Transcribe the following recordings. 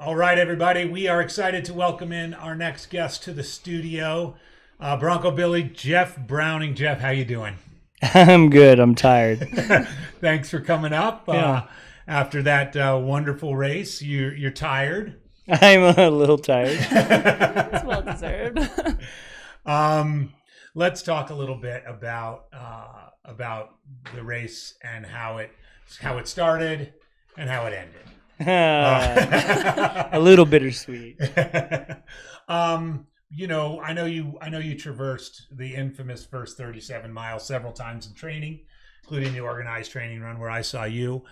All right, everybody. We are excited to welcome in our next guest to the studio, Bronco Billy, Jeff Browning. Jeff, how you doing? I'm good. I'm tired. Thanks for coming up. Yeah. After that wonderful race, you're tired. I'm a little tired. It's well deserved. Let's talk a little bit about the race and how it started and how it ended. A little bittersweet. I know you traversed the infamous first 37 miles several times in training, including the organized training run where I saw you.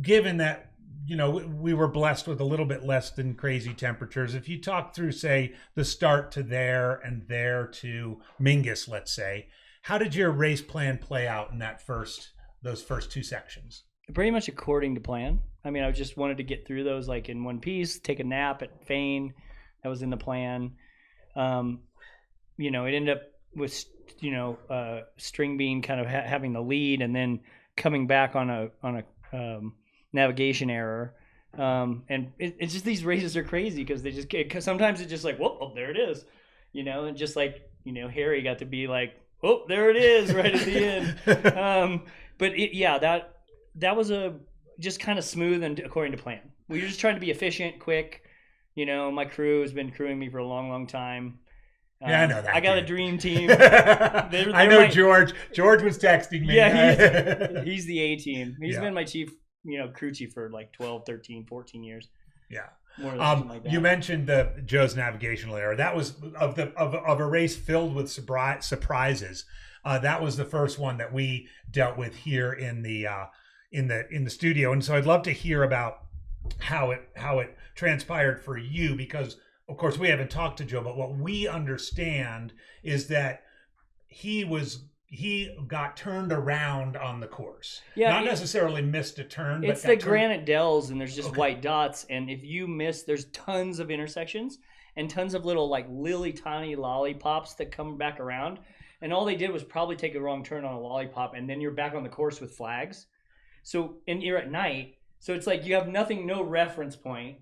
Given that, we were blessed with a little bit less than crazy temperatures. If you talk through, say, the start to there and there to Mingus, let's say, how did your race plan play out in those first two sections? Pretty much according to plan. I mean, I just wanted to get through those like in one piece, take a nap at Fane. That was in the plan. It ended up with, String Bean kind of having the lead and then coming back on a navigation error. And it's just, these races are crazy because sometimes it's just like, whoa, oh, there it is, and just like, Harry got to be like, oh, there it is right at the end. That was just kind of smooth and according to plan. We were just trying to be efficient, quick. My crew has been crewing me for a long, long time. Yeah, I know that. I got a dream team. I know George. George was texting me. Yeah, he's the A team. He's been my chief, crew chief for like 12, 13, 14 years. Yeah. Like you mentioned Joe's navigational error. That was of a race filled with surprises. That was the first one that we dealt with here in the studio, and so I'd love to hear about how it transpired for you, because of course we haven't talked to Joe, but what we understand is that he got turned around on the course. Yeah, not necessarily missed a turn. It's the Granite Dells, and there's just white dots, and if you miss, there's tons of intersections and tons of little like lily tiny lollipops that come back around, and all they did was probably take a wrong turn on a lollipop, and then you're back on the course with flags. So, and you're at night, so it's like you have no reference point,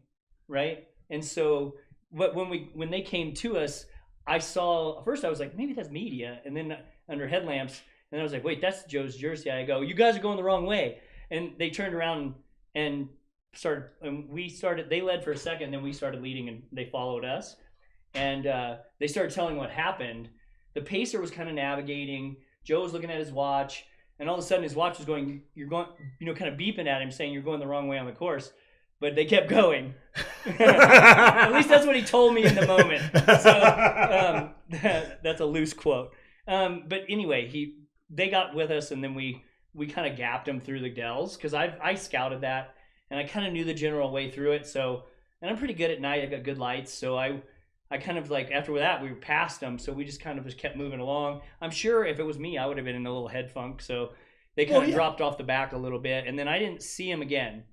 right? And so, when they came to us, at first I was like, maybe that's media, and then under headlamps, and then I was like, wait, that's Joe's jersey. I go, you guys are going the wrong way, and they turned around and started, and they led for a second, then we started leading, and they followed us, and they started telling what happened. The pacer was kind of navigating. Joe was looking at his watch. And all of a sudden, his watch was going, you're going, kind of beeping at him, saying you're going the wrong way on the course. But they kept going. At least that's what he told me in the moment. So that's a loose quote. But anyway, they got with us, and then we kind of gapped him through the Dells, because I scouted that, and I kind of knew the general way through it. So, and I'm pretty good at night. I got good lights, so I kind of like, after that, we were past them, so we just kind of kept moving along. I'm sure if it was me, I would have been in a little head funk, so they kind of dropped off the back a little bit, and then I didn't see him again.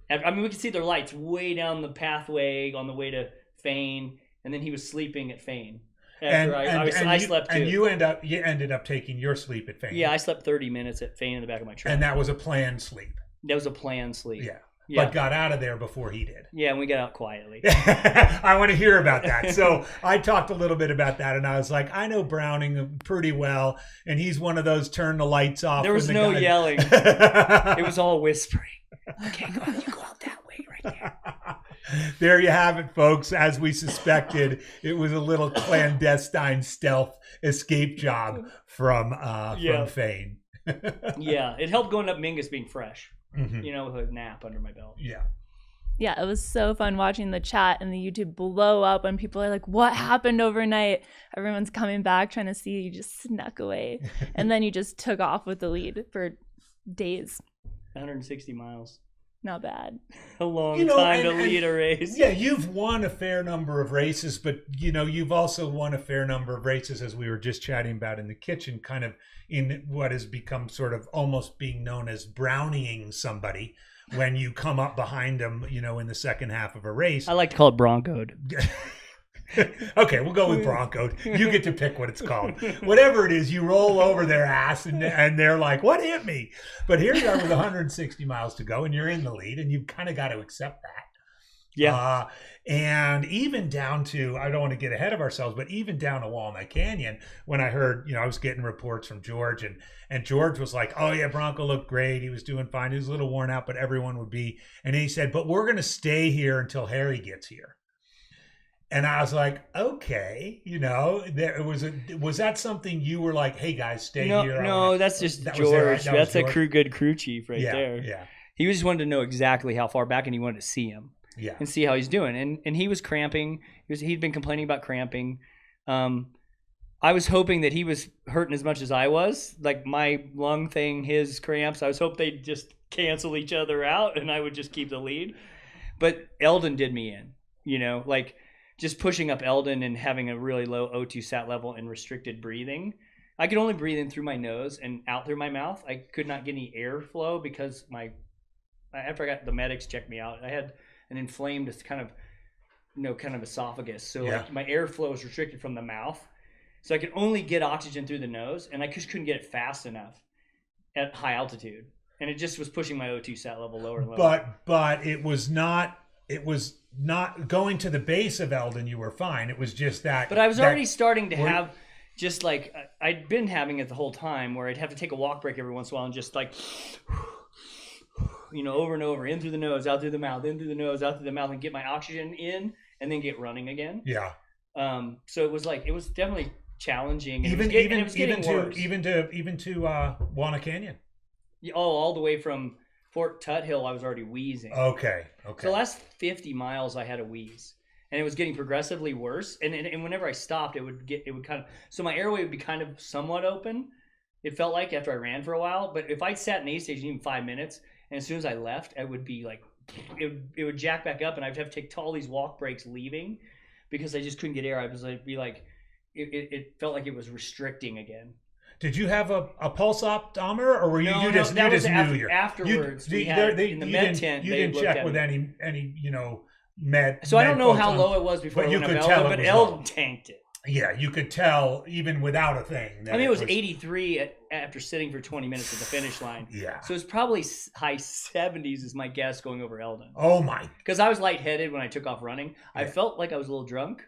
I mean, we could see their lights way down the pathway on the way to Fane, and then he was sleeping at Fane. I slept too. And you ended up taking your sleep at Fane. Yeah, I slept 30 minutes at Fane in the back of my truck. And that was a planned sleep. That was a planned sleep. Yeah. But got out of there before he did. Yeah, and we got out quietly. I want to hear about that. So I talked a little bit about that, and I was like, I know Browning pretty well, and he's one of those turn the lights off. There was no yelling. It was all whispering. Okay, you go out that way right there. There you have it, folks. As we suspected, it was a little clandestine stealth escape job from Fane. Yeah, it helped going up Mingus being fresh. Mm-hmm. With a nap under my belt. Yeah. Yeah, it was so fun watching the chat and the YouTube blow up when people are like, what happened overnight? Everyone's coming back trying to see you just snuck away. And then you just took off with the lead for days. 160 miles. Not bad. A long time to lead a race. Yeah, you've won a fair number of races, but you've also won a fair number of races, as we were just chatting about in the kitchen, kind of in what has become sort of almost being known as Browninging somebody when you come up behind them, in the second half of a race. I like to call it Broncoed. Okay, we'll go with Bronco. You get to pick what it's called. Whatever it is, you roll over their ass and they're like, what hit me? But here you are with 160 miles to go and you're in the lead and you've kind of got to accept that. Yeah. And even down to, I don't want to get ahead of ourselves, but even down to Walnut Canyon, when I heard, I was getting reports from George, and George was like, oh yeah, Bronco looked great. He was doing fine. He was a little worn out, but everyone would be. And he said, but we're going to stay here until Harry gets here. And I was like, okay, was that something you were like, hey guys, stay here? No, that's just George. That's a good crew chief right there. Yeah. He just wanted to know exactly how far back, and he wanted to see him. Yeah. And see how he's doing. And he was cramping. He'd been complaining about cramping. I was hoping that he was hurting as much as I was. Like my lung thing, his cramps, I was hoping they'd just cancel each other out and I would just keep the lead. But Eldon did me in, like just pushing up Eldon and having a really low O2 sat level and restricted breathing. I could only breathe in through my nose and out through my mouth. I could not get any airflow because after I got the medics checked me out, I had an inflamed kind of esophagus. So like my airflow was restricted from the mouth. So I could only get oxygen through the nose, and I just couldn't get it fast enough at high altitude. And it just was pushing my O2 sat level lower and lower. But it was not going to the base of Eldon, you were fine. It was just that. But I was already starting to have just like I'd been having it the whole time, where I'd have to take a walk break every once in a while and just like over and over, in through the nose, out through the mouth, in through the nose, out through the mouth, and get my oxygen in, and then get running again. Yeah. So it was definitely challenging. And Even to Walnut Canyon. Oh, all the way from Fort Tuthill, I was already wheezing. Okay. So the last 50 miles, I had a wheeze, and it was getting progressively worse. And whenever I stopped, it would kind of, so my airway would be kind of somewhat open. It felt like after I ran for a while, but if I'd sat in aid station even 5 minutes, and as soon as I left, I would be like, it would jack back up, and I'd have to take all these walk breaks leaving because I just couldn't get air. I was like, it felt like it was restricting again. Did you have a pulse oximeter, or were you just afterwards? In the med tent, you didn't check with any med. So I don't know how low it was before I went up Eldon, but Eldon tanked it. Yeah, you could tell even without a thing. I mean, it was 83 after sitting for 20 minutes at the finish line. Yeah. So it's probably high 70s is my guess going over Eldon. Oh, my. Because I was lightheaded when I took off running. Yeah. I felt like I was a little drunk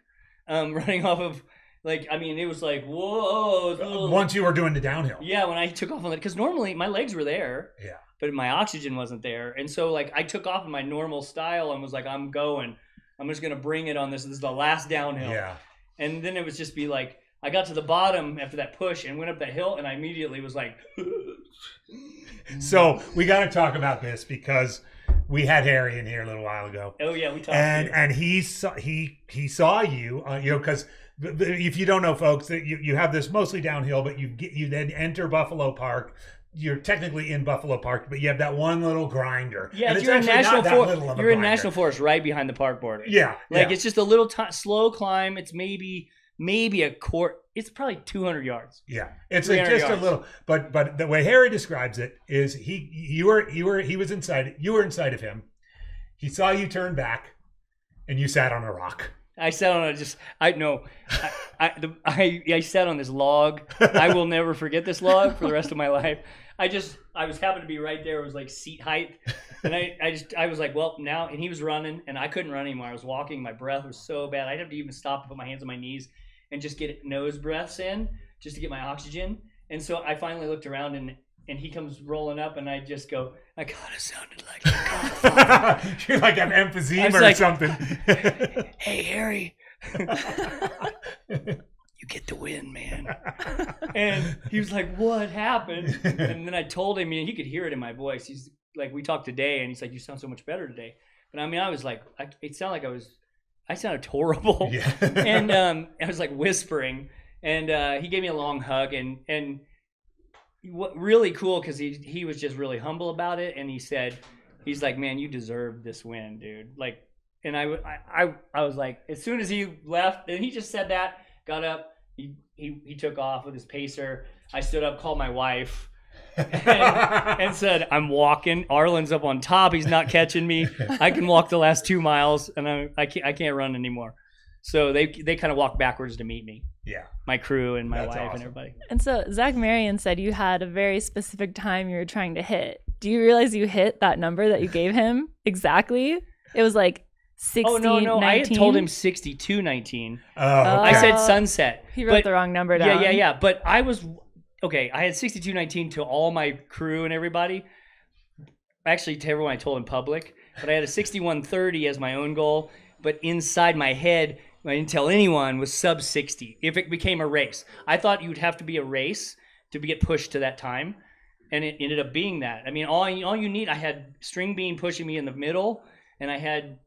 running off of, it was like, whoa. Once you were doing the downhill. Yeah, when I took off on that. Because normally my legs were there. Yeah. But my oxygen wasn't there. And so, I took off in my normal style and was like, I'm going. I'm just going to bring it on this. This is the last downhill. Yeah. And then it would just be like, I got to the bottom after that push and went up that hill, and I immediately was like. So we got to talk about this because we had Harry in here a little while ago. Oh yeah, we talked. And he saw you, because if you don't know, folks, that you have this mostly downhill, but you then enter Buffalo Park. You're technically in Buffalo Park, but you have that one little grinder. Yeah, you're in National Forest. You're in National Forest, right behind the park border. Yeah, it's just a little slow climb. It's maybe a quarter. It's probably 200 yards. Yeah, it's just yards. A little. But the way Harry describes it is he was inside. You were inside of him. He saw you turn back, and you sat on a rock. I sat on I sat on this log. I will never forget this log for the rest of my life. I was happened to be right there. It was like seat height, and I was like, well, now. And he was running, and I couldn't run anymore. I was walking. My breath was so bad. I'd have to even stop and put my hands on my knees and just get nose breaths in just to get my oxygen. And so I finally looked around, and he comes rolling up, and I just go, I kind of sounded like a godfather. You're like an emphysema or something. Hey, Harry. You get the win, man. And he was like, what happened? And then I told him, he could hear it in my voice. He's like, we talked today, and he's like, you sound so much better today. But I was like, it sounded like I sounded horrible. Yeah. And I was like whispering, and he gave me a long hug, and what really cool, because he was just really humble about it, and he's like, man, you deserve this win, dude. And I was like, as soon as he left, and he just said that, got up, he took off with his pacer. I stood up, called my wife, and said, I'm walking. Arlen's up on top. He's not catching me. I can walk the last 2 miles, and I can't run anymore. So they kind of walked backwards to meet me. Yeah. My crew and my That's wife awesome. and everybody. And so Zach Marion said you had a very specific time you were trying to hit. Do you realize you hit that number that you gave him exactly? It was like 60. Oh no, 19? I had told him 62-19. Oh, okay. I said sunset. He wrote the wrong number down. Yeah. But I was okay. I had 62-19 to all my crew and everybody. Actually, to everyone I told in public. But I had a 61-30 as my own goal. But inside my head, I didn't tell anyone, was sub 60. If it became a race, I thought you would have to be a race to get pushed to that time, and it ended up being that. I mean, all you need. I had String Bean pushing me in the middle, and I had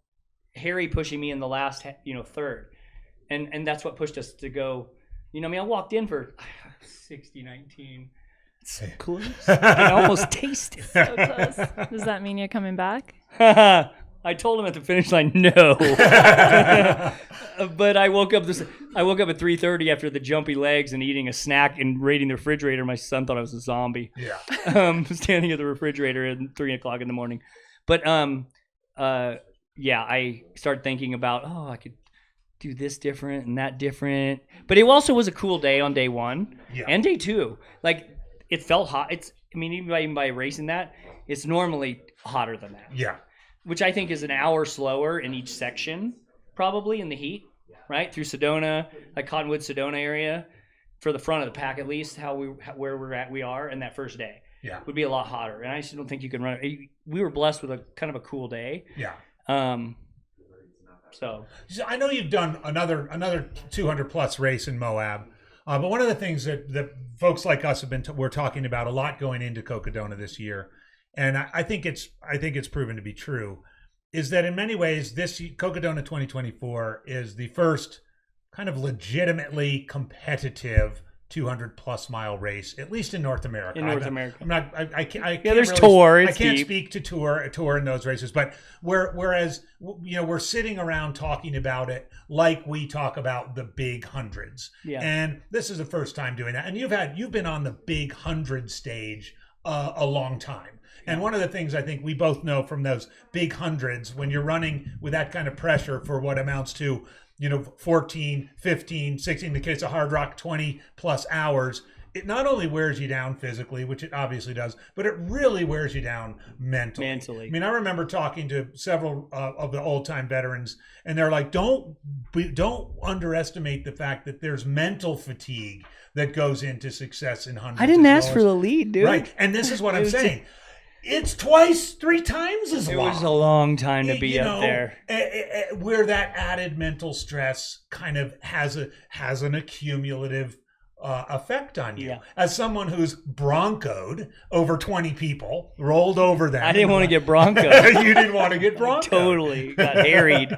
Harry pushing me in the last, third, and that's what pushed us to go. I walked in for 60-19. It's so close. I can almost taste it. So close. Does that mean you're coming back? I told him at the finish line, no. But I woke up at 3:30 after the jumpy legs and eating a snack and raiding the refrigerator. My son thought I was a zombie. Yeah. Standing at the refrigerator at 3:00 in the morning. But I started thinking about, I could do this different and that different. But it also was a cool day on day one and day two. Like, it felt hot. Even by racing that, it's normally hotter than that. Yeah. Which I think is an hour slower in each section, probably in the heat, right? Through Sedona, like Cottonwood, Sedona area, for the front of the pack at least, where we are in that first day. Yeah. Would be a lot hotter. And I just don't think you can run it. We were blessed with a kind of a cool day. Yeah. So I know you've done another 200 plus race in Moab, but one of the things that folks like us we're talking about a lot going into Cocodona this year, and I think it's proven to be true, is that in many ways this Cocodona 2024 is the first kind of legitimately competitive 200 plus mile race, at least in North America. I can't. There's really, Tour. I can't speak to tour in those races, but whereas we're sitting around talking about it like we talk about the big hundreds. Yeah. And this is the first time doing that. And you've been on the big 100 stage a long time. And one of the things I think we both know from those big hundreds, when you're running with that kind of pressure for what amounts to 14, 15, 16, in the case of Hard Rock, 20 plus hours, it not only wears you down physically, which it obviously does, but it really wears you down mentally. I mean, I remember talking to several of the old time veterans, and they're like, don't underestimate the fact that there's mental fatigue that goes into success in hundreds. I didn't ask for the lead, dude. Right. And this is what I'm saying. It's 2-3 times as long. It was a long time to be up there. Where that added mental stress kind of has an accumulative effect on you. Yeah. As someone who's broncoed over 20 people, rolled over them. I didn't want to get broncoed. You didn't want to get broncoed. Totally got harried.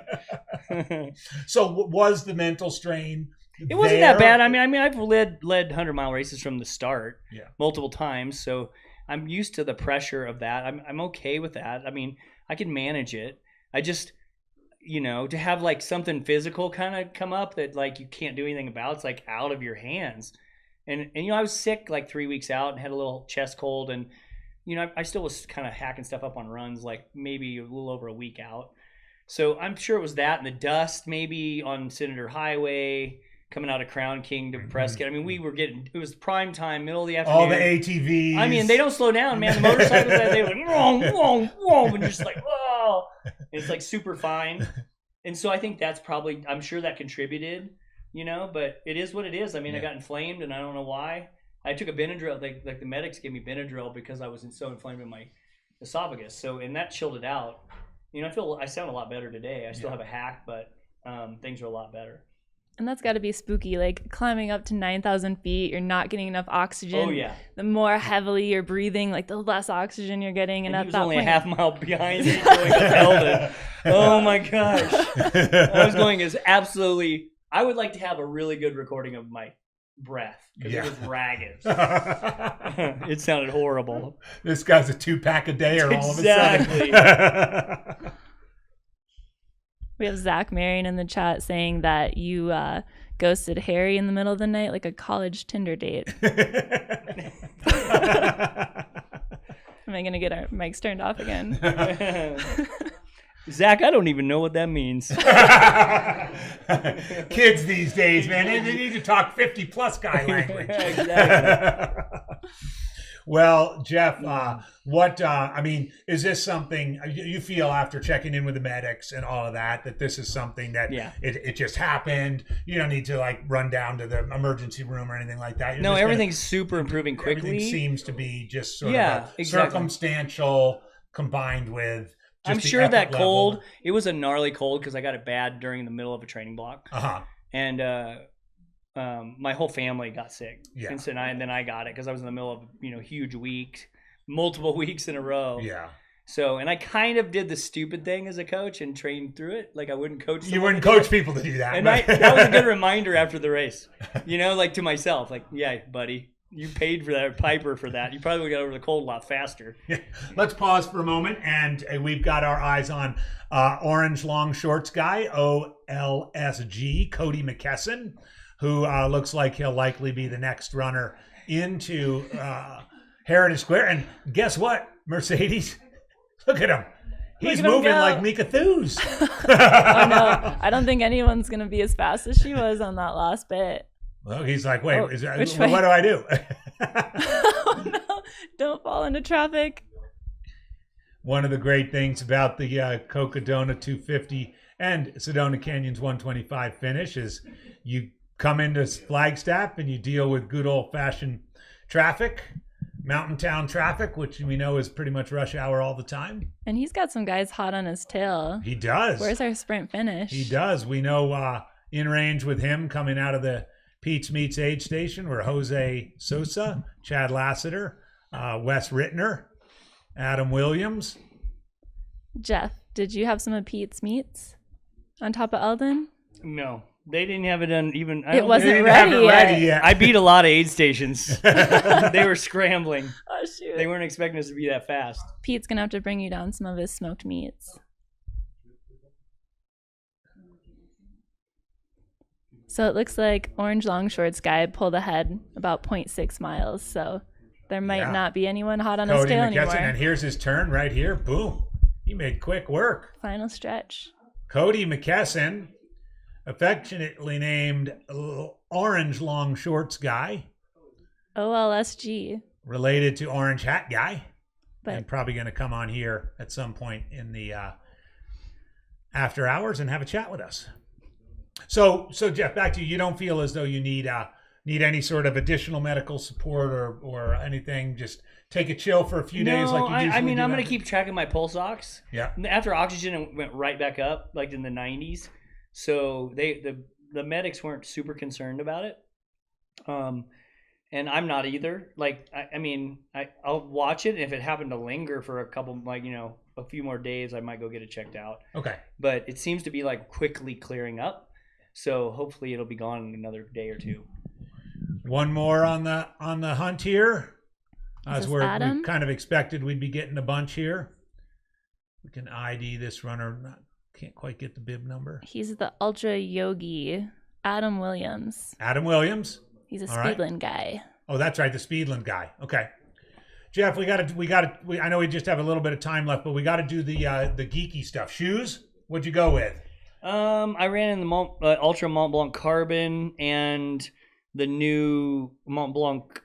So was the mental strain? It wasn't that bad. I mean, I've led 100-mile races from the start, multiple times. So I'm used to the pressure of that. I'm okay with that. I mean, I can manage it. I just, to have like something physical kind of come up that like you can't do anything about, it's like out of your hands. And I was sick like 3 weeks out and had a little chest cold, and I still was kind of hacking stuff up on runs like maybe a little over a week out. So I'm sure it was that and the dust maybe on Senator Highway coming out of Crown King to Prescott. I mean, it was prime time, middle of the afternoon. All the ATVs. I mean, they don't slow down, man. The motorcycles, they were like, whoa, whoa, and just like, whoa. It's like super fine. And so I think that's probably, I'm sure that contributed, but it is what it is. I mean, I got inflamed and I don't know why. I took a Benadryl, like the medics gave me Benadryl because I was so inflamed in my esophagus. So, and that chilled it out. I sound a lot better today. I still have a hack, but things are a lot better. And that's got to be spooky, like climbing up to 9,000 feet, you're not getting enough oxygen. Oh, yeah. The more heavily you're breathing, like the less oxygen you're getting. And he at was that only point, a half mile behind me going to Eldon. Oh, my gosh. I was going I would like to have a really good recording of my breath because it was ragged. It sounded horrible. This guy's a 2-pack a day or all of a Exactly. sudden. We have Zach Marion in the chat saying that you ghosted Harry in the middle of the night like a college Tinder date. Am I going to get our mics turned off again? Zach, I don't even know what that means. Kids these days, man, they need to talk 50-plus guy language. Exactly. Well, Jeff, I mean, is this something you feel after checking in with the medics and all of that this is something that it just happened? You don't need to like run down to the emergency room or anything like that. No, everything's super improving quickly. Everything seems to be just sort of circumstantial combined with. I'm sure that cold, it was a gnarly cold because I got it bad during the middle of a training block. And my whole family got sick. Yeah. And then I got it because I was in the middle of, huge week, multiple weeks in a row. Yeah. So, and I kind of did the stupid thing as a coach and trained through it. Like I wouldn't coach. You wouldn't coach people to do that. And that was a good reminder after the race, like to myself, like, yeah, buddy. You paid for that, Piper, for that. You probably would got over the cold a lot faster. Yeah. Let's pause for a moment, and we've got our eyes on Orange Long Shorts guy, OLSG, Cody McKesson, who looks like he'll likely be the next runner into Heritage Square. And guess what, Mercedes? Look at him. He's moving like Mika Thews. Oh, no. I don't think anyone's going to be as fast as she was on that last bit. Well, he's like, wait, what do I do? Oh, no. Don't fall into traffic. One of the great things about the Cocodona 250 and Sedona Canyons 125 finish is you come into Flagstaff and you deal with good old-fashioned traffic, mountain town traffic, which we know is pretty much rush hour all the time. And he's got some guys hot on his tail. He does. Where's our sprint finish? He does. We know in range with him coming out of the Pete's Meats aid station were Jose Sosa, Chad Lassiter, Wes Rittner, Adam Williams. Jeff, did you have some of Pete's Meats on top of Eldon? No, they didn't have it on even. It wasn't ready yet. I beat a lot of aid stations. They were scrambling. Oh, shoot. They weren't expecting us to be that fast. Pete's going to have to bring you down some of his smoked meats. So it looks like Orange Long Shorts guy pulled ahead about 0.6 miles. So there might not be anyone hot on his tail anymore. And here's his turn right here. Boom. He made quick work. Final stretch. Cody McKesson, affectionately named Orange Long Shorts guy. OLSG. Related to Orange Hat guy. And probably going to come on here at some point in the after hours and have a chat with us. So Jeff, back to you. You don't feel as though you need any sort of additional medical support or anything. Just take a chill for a few days, like you usually do. I mean, I'm going to keep tracking my pulse ox. Yeah. After oxygen, it went right back up, like in the 90s. So the medics weren't super concerned about it. And I'm not either. Like, I'll watch it. And if it happened to linger for a couple, a few more days, I might go get it checked out. Okay. But it seems to be like quickly clearing up. So hopefully it'll be gone in another day or two. One more on the hunt here. As we kind of expected we'd be getting a bunch here. We can ID this runner. Can't quite get the bib number. He's the Ultra Yogi, Adam Williams. Adam Williams. He's a Speedland guy. Oh, that's right, the Speedland guy. Okay. Jeff, we got to. I know we just have a little bit of time left, but we got to do the geeky stuff. Shoes? What'd you go with? I ran in the Ultra Mont Blanc Carbon and the new Mont Blanc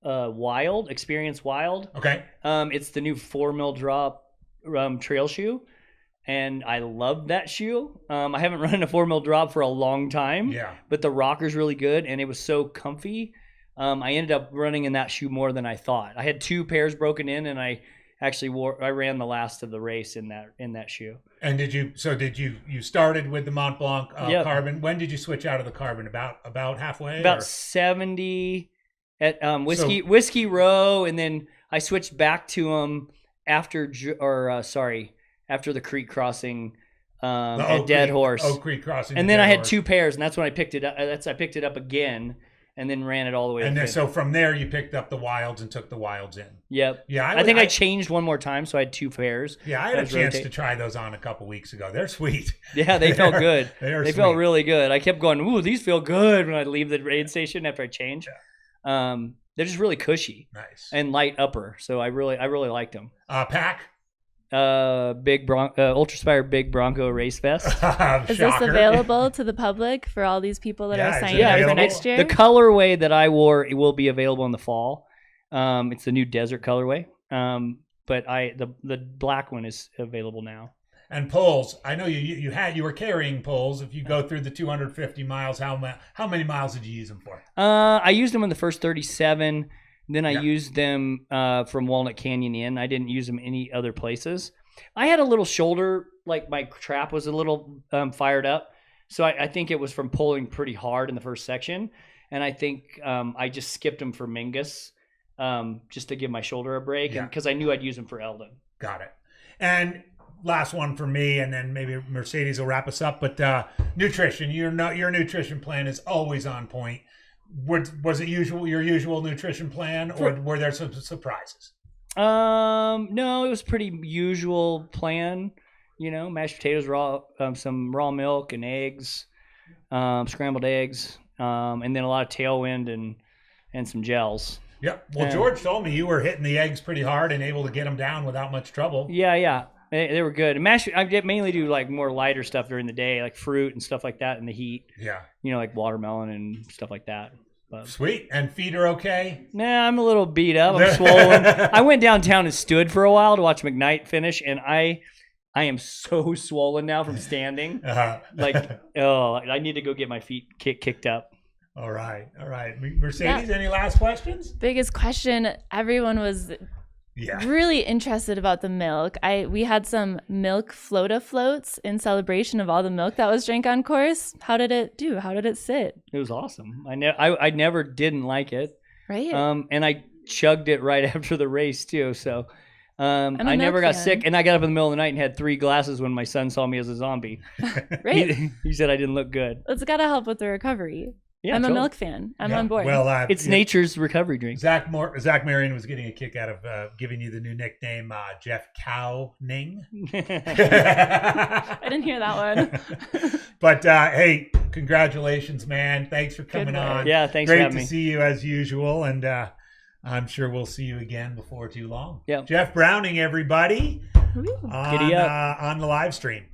Wild, Experience Wild. Okay. It's the new 4 mil drop trail shoe, and I love that shoe. I haven't run a 4 mil drop for a long time. Yeah. But the rocker's really good, and it was so comfy. I ended up running in that shoe more than I thought. I had 2 pairs broken in, and I ran the last of the race in that shoe. And you started with the Mont Blanc Carbon. When did you switch out of the Carbon? About halfway? About 70 at Whiskey Row, and then I switched back to them after the creek crossing at Dead Horse. Oak Creek crossing. And then I had 2 pairs, and that's when I picked it up. I picked it up again. And then ran it all the way. And then, so from there, you picked up the Wilds and took the Wilds in. Yep. Yeah. I think I changed one more time, so I had 2 pairs. Yeah, I had a chance to try those on a couple weeks ago. They're sweet. Yeah, they felt good. They felt really good. I kept going, ooh, these feel good when I leave the aid station after I change. Yeah. They're just really cushy. Nice. And light upper, so I really liked them. Pack? Ultraspire Big Bronco Race Vest. Is this available to the public for all these people that are signing up for next year? The colorway that I wore, it will be available in the fall. It's the new desert colorway. But the black one is available now. And poles, I know you were carrying poles. If you go through the 250 miles, how many miles did you use them for? I used them on the first 37. Then I Yeah. used them from Walnut Canyon in. I didn't use them any other places. I had a little shoulder, like my trap was a little fired up. So I think it was from pulling pretty hard in the first section. And I think I just skipped them for Mingus just to give my shoulder a break. Yeah. Because I knew I'd use them for Eldon. Got it. And last one for me, and then maybe Mercedes will wrap us up. But nutrition, your nutrition plan is always on point. Was it your usual nutrition plan, or were there some surprises? No, it was pretty usual plan. Mashed potatoes, raw, some raw milk and eggs, scrambled eggs, and then a lot of Tailwind and some gels. Yep. Well, George told me you were hitting the eggs pretty hard and able to get them down without much trouble. Yeah. They were good. And I mainly do like more lighter stuff during the day, like fruit and stuff like that in the heat. Yeah. Like watermelon and stuff like that. But, sweet. And feet are okay? Nah, I'm a little beat up. I'm swollen. I went downtown and stood for a while to watch McKnight finish, and I am so swollen now from standing. I need to go get my feet kicked up. All right. Mercedes, any last questions? Biggest question. Everyone was really interested about the milk. We had some milk floats in celebration of all the milk that was drank on course. How did it do? How did it sit? It was awesome. I never didn't like it. Right. And I chugged it right after the race too. So I never got fan. sick, and I got up in the middle of the night and had 3 glasses when my son saw me as a zombie. Right. He said I didn't look good. It's got to help with the recovery. Yeah, I'm totally. a milk fan. I'm on board. Well, it's nature's recovery drink. Zach Marion was getting a kick out of giving you the new nickname, Jeff Cowning. I didn't hear that one. But hey, congratulations, man! Thanks for coming on. Yeah, thanks for having me. Great to see you as usual, and I'm sure we'll see you again before too long. Yeah, Jeff Browning, everybody, Giddy up. on the live stream.